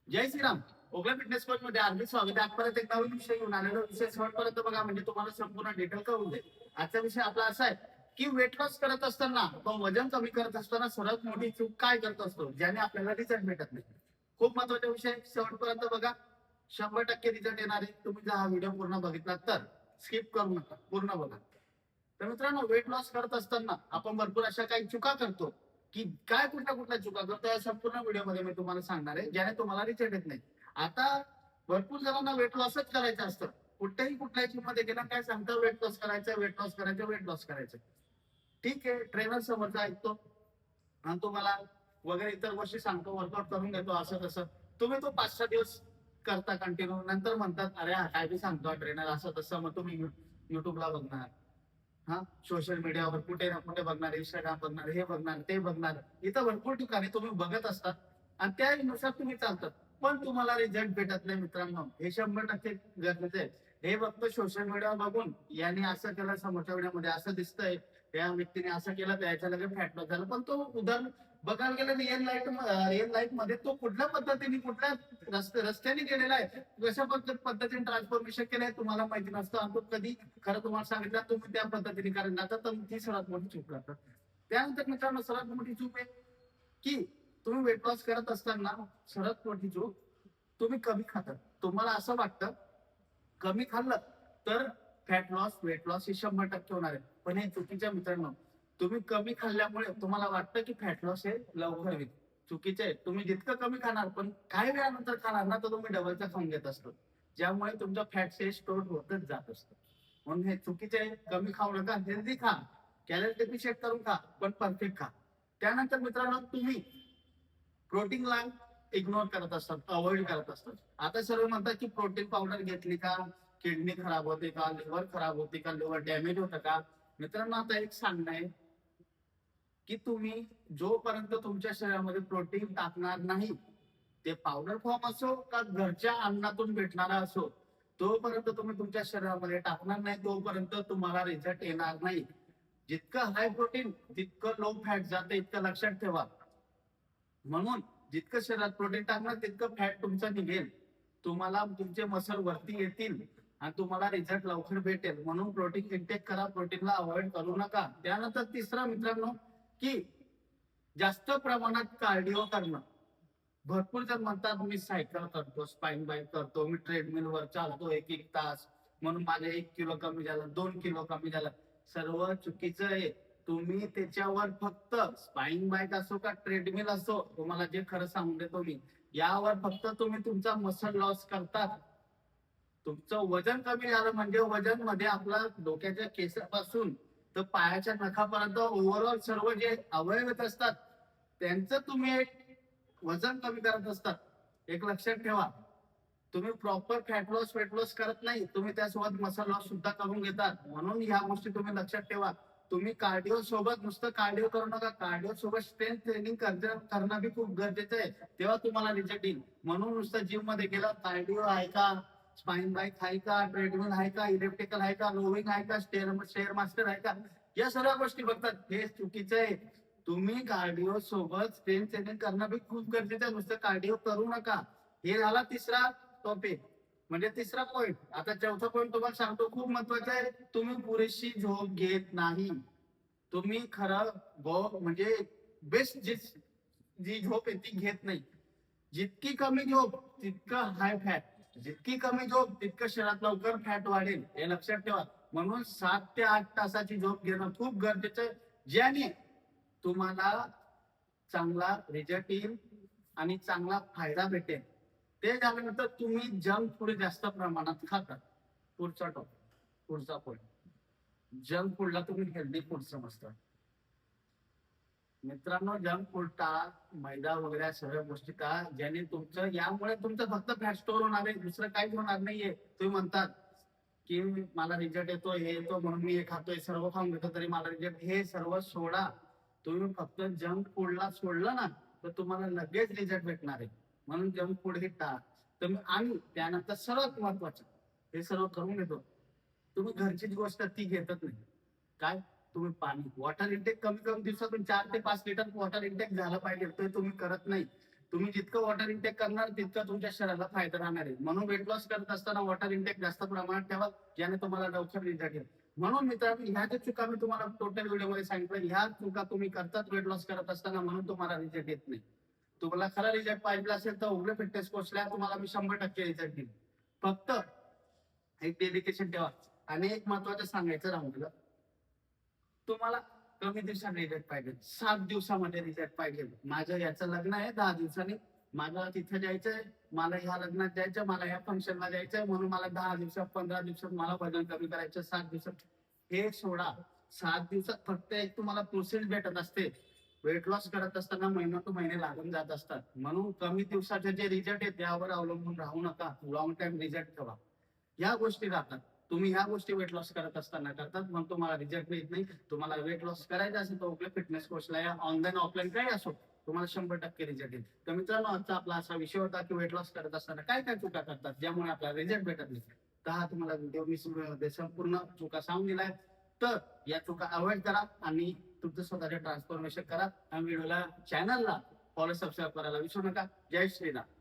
जय Shriram. ओगला fitness coach मध्ये हार्दिक स्वागत आहे. परत एक नवीन विषय घेऊन आलेलो. विषय शेवटपर्यंत बघा, म्हणजे तुम्हाला संपूर्ण डिटेल कळून जाईल. आजचा विषय आपला असा आहे की वेट लॉस करत असताना तो वजन कमी करत असताना सर्वात मोठी चूक काय करत असतो ज्याने आपल्याला रिझल्ट भेटत नाही. खूप महत्वाचा विषय, शेवटपर्यंत बघा. 100% रिझल्ट येणार आहे. तुम्ही जर हा व्हिडिओ पूर्ण बघितला तर स्किप करू नका, पूर्ण बघा. तर मित्रांनो, वेट लॉस करत असताना आपण भरपूर अशा काही चुका करतो की काय कुठल्या चुका करतो या संपूर्ण व्हिडिओमध्ये मी तुम्हाला सांगणार आहे, ज्याने तुम्हाला रिझल्ट येत नाही. आता भरपूर जणांना वेट लॉसच करायचं असतं. कुठल्याही जिम मध्ये गेला काय सांगतं, वेट लॉस करायचं, वेट लॉस करायचं, वेट लॉस करायचं. ठीक आहे, ट्रेनर समोरचा ऐकतो आणि तुम्हाला वगैरे इतर गोष्टी सांगतो, वर्कआउट करून घेतो, असं तसं. तुम्ही तो 5-6 दिवस करता कंटिन्यू, नंतर म्हणतात अरे हा काय बी सांगतो ट्रेनर असं तसं. मग तुम्ही युट्यूबला बघणार, हा सोशल मीडियावर कुठे ना कुठे बघणार, इंस्टाग्राम बघणार, हे बघणार, ते बघणार. इथं भरपूर ठिकाणी तुम्ही बघत असतात आणि त्यानुसार तुम्ही चालतात, पण तुम्हाला रिझल्ट भेटत नाही. मित्रांनो, हे 100% गरजेचं आहे. हे फक्त सोशल मीडिया बघून याने असं केलं, समोरच्या व्हिडिओमध्ये असं दिसतंय, त्या व्यक्तीने असं केलं, त्याच्या लगेच फॅट लॉस झालं. पण तो उदाहरण बघायला गेलं रिअल लाईफ मध्ये तो कुठल्या पद्धतीने, कुठल्या रस्त्याने गेलेला आहे, कशा पद्धतीने ट्रान्सफॉर्मेशन केलंय तुम्हाला माहिती नसतं. आणि तो कधी खरं तुम्हाला सांगितलं तुम्ही त्या पद्धतीने कारण आता तर ती सर्वात मोठी चूक करतात. त्यानंतर मित्रांनो, सर्वात मोठी चूक आहे की तुम्ही वेट लॉस करत असताना सर्वात मोठी चूक, तुम्ही कमी खातात. तुम्हाला असं वाटतं कमी खाल्लं तर फॅट लॉस, वेट लॉस हे 100% होणार आहे. पण हे चुकीच्या मित्रांनो. तुम्ही कमी खाल्ल्यामुळे तुम्हाला वाटतं की फॅट लॉस हे लवकर होईल. चुकीचे आहे. तुम्ही जितकं कमी खाणार, पण काही वेळानंतर खाणार ना, तर तुम्ही डबलचा खाऊन घेत असतो, ज्यामुळे तुमच्या फॅट हे स्टोर होतच जात असतं. म्हणून हे चुकीचे आहे. कमी खाऊ नका, हेल्दी खा, कॅलरी डेफिशिएट करून खा, पण परफेक्ट खा. त्यानंतर मित्रांनो, तुम्ही प्रोटीनला इग्नोर करत असतात, अवॉइड करत असतात. आता सर्व म्हणतात की प्रोटीन पावडर घेतली का किडनी खराब होते का, लिव्हर खराब होते का, लिव्हर डॅमेज होतं का. मित्रांनो, आता एक सांगणं आहे की तुम्ही जोपर्यंत तुमच्या शरीरामध्ये प्रोटीन टाकणार नाही, ते पावडर फॉर्म असो का घरच्या अन्नातून भेटणारा असो, तोपर्यंत तुम्ही तुमच्या शरीरामध्ये टाकणार नाही, तोपर्यंत तुम्हाला रिझल्ट येणार नाही. जितकं हाय प्रोटीन तितकं लो फॅट जातं, इतकं लक्षात ठेवा. म्हणून जितकं शरीरात प्रोटीन टाकणार तितकं फॅट तुमचं निघेल, तुम्हाला तुमचे मसल वरती येतील आणि तुम्हाला रिझल्ट लवकर भेटेल. म्हणून प्रोटीन इंटेक करा, प्रोटीनला अवॉइड करू नका. त्यानंतर तिसरा मित्रांनो, की जास्त प्रमाणात कार्डिओ करणं. भरपूर जण म्हणतात मी सायकल करतो, स्पाईन बाईक करतो, मी ट्रेडमिल वर चालतो 1-1 तास, म्हणून माझे 1 किलो कमी झालं, 2 किलो कमी झालं. सर्व चुकीचं आहे. तुम्ही त्याच्यावर फक्त स्पाईन बाईक असो का ट्रेडमिल असो, तुम्हाला जे खरं सांगून देतो मी, यावर फक्त तुम्ही तुमचा मसल लॉस करतात. तुमचं वजन कमी झालं म्हणजे वजन मध्ये आपला डोक्याच्या केसापासून तर पायाच्या नखापर्यंत ओव्हरऑल सर्व जे अवयव असतात त्यांचं तुम्ही एक वजन कमी करत असतात. एक लक्षात ठेवा, तुम्ही proper fat loss weight loss करत नाही, तुम्ही त्यासोबत मसल लॉस सुद्धा करून घेतात. म्हणून ह्या गोष्टी तुम्ही लक्षात ठेवा. तुम्ही कार्डिओ सोबत नुसतं कार्डिओ करू नका, कार्डिओ सोबत स्ट्रेंथ ट्रेनिंग करणं बी खूप गरजेचं आहे, तेव्हा तुम्हाला रिझल्ट येईल. म्हणून नुसतं जिम मध्ये गेला, कार्डिओ आहे का, स्पाईन बाईक आहे का, ट्रेडमिल आहे का, इलेक्ट्रिकल आहे का, रोविंग आहे का, स्टेअर मास्टर आहे का, या सर्व गोष्टी बघतात, हे चुकीचं आहे. तुम्ही कार्डिओ सोबत स्ट्रेंथ ट्रेनिंग करणं बी खूप गरजेचं आहे, नुसतं कार्डिओ करू नका. हे झाला तिसरा टॉपिक, म्हणजे तिसरा पॉईंट. आता चौथा पॉईंट तुम्हाला सांगतो, खूप महत्वाचा आहे. तुम्ही पुरेशी झोप घेत नाही. तुम्ही खरं म्हणजे बेस्ट जी झोप आहे ती घेत नाही. जितकी कमी झोप तितकं हाय फॅट, जितकी कमी झोप तितकं शरीरात लवकर फॅट वाढेल, हे लक्षात ठेवा. म्हणून 7 ते 8 तासाची झोप घेणं खूप गरजेचं आहे, ज्याने तुम्हाला चांगला रिझल्ट येईल आणि चांगला फायदा भेटेल. ते झाल्यानंतर तुम्ही जंक फूड जास्त प्रमाणात खातात. पुढचा टॉपिक, पुढचा पॉईंट, जंक फूडला तुम्ही हेल्दी फूड समजता. मित्रांनो, जंक फूड टाळा, मैदा वगैरे सगळ्या गोष्टी टाळा, ज्याने तुमचं, यामुळे तुमचं फक्त फॅट स्टोर होणार आहे, दुसरं काहीच होणार नाहीये. तुम्ही म्हणतात की मला रिझल्ट येतो, हे येतो म्हणून मी हे खातोय, सर्व खाऊन घेतो तरी मला रिझल्ट, हे सर्व सोडा. तुम्ही फक्त जंक फूडला सोडलं ना, तर तुम्हाला लगेच रिझल्ट भेटणार आहे. म्हणून जंक फूड हे टाळा तुम्ही. आणि त्यानंतर सर्वात महत्वाचं, हे सर्व करून घेतो, तुम्ही घरचीच गोष्ट ती घेतच नाही. काय, तुम्ही पाणी, वॉटर इंटेक कमी कमी दिवसातून 4 ते 5 लिटर वॉटर इंटेक झालं पाहिजे, ते तुम्ही करत नाही. तुम्ही जितकं वॉटर इंटेक करणार तितकं तुमच्या शरीराला फायदा राहणार आहे. म्हणून वेट लॉस करत असताना वॉटर इंटेक जास्त प्रमाणात ठेवा, ज्याने तुम्हाला लवकर रिझल्ट येईल. म्हणून मित्रांनो, ह्या ज्या चुका मी तुम्हाला टोटल व्हिडिओमध्ये सांगितलं, ह्या चुका तुम्ही करतात वेट लॉस करत असताना, म्हणून तुम्हाला रिझल्ट येत नाही. तुम्हाला खरा रिझल्ट पाहिजे असेल तर उघडे फिटनेस कोर्सला तुम्हाला मी 100% रिझल्ट देईन. फक्त एक डेडिकेशन ठेवा. आणि एक महत्वाचं सांगायचं राहून गेलं, तुम्हाला कमी दिवसात रिझल्ट पाहिजे, 7 दिवसामध्ये रिझल्ट पाहिजे. माझं याचं लग्न आहे 10 दिवसांनी, मला तिथे जायचंय, मला ह्या लग्नात जायचं, मला ह्या फंक्शनला जायचंय, म्हणून मला 10 दिवसात 15 दिवसात मला वजन कमी करायचं, 7 दिवसात. हे सोडा, 7 दिवसात फक्त एक तुम्हाला प्रोसेस भेटत असते. वेट लॉस करत असताना महिना टू महिने लागून जात असतात. म्हणून कमी दिवसाचे जे रिझल्ट आहे त्यावर अवलंबून राहू नका, लॉंग टाइम रिझल्ट ठेवा. या गोष्टी राहतात. तुम्ही ह्या गोष्टी वेट लॉस करत असताना करतात, म्हणून तुम्हाला रिझल्ट मिळत नाही. तुम्हाला वेट लॉस करायचं असेल तर आपल्या फिटनेस कोर्सला या, ऑनलाईन ऑफलाईन काही असो, तुम्हाला 100% रिझल्ट येईल. तर मित्रांनो, आजचा आपला असा विषय होता की वेट लॉस करत असताना काय काय चुका करतात ज्यामुळे आपल्याला रिझल्ट भेटत नाही. तर हा तुम्हाला व्हिडिओ मी संपूर्ण चुका सांगून दिलाय. तर या चुका अवॉइड करा आणि तुमचं स्वतःचे ट्रान्सफॉर्मेशन करा. आणि व्हिडिओला, चॅनलला फॉलो सबस्क्राईब करायला विसरू नका. जय श्रीराम.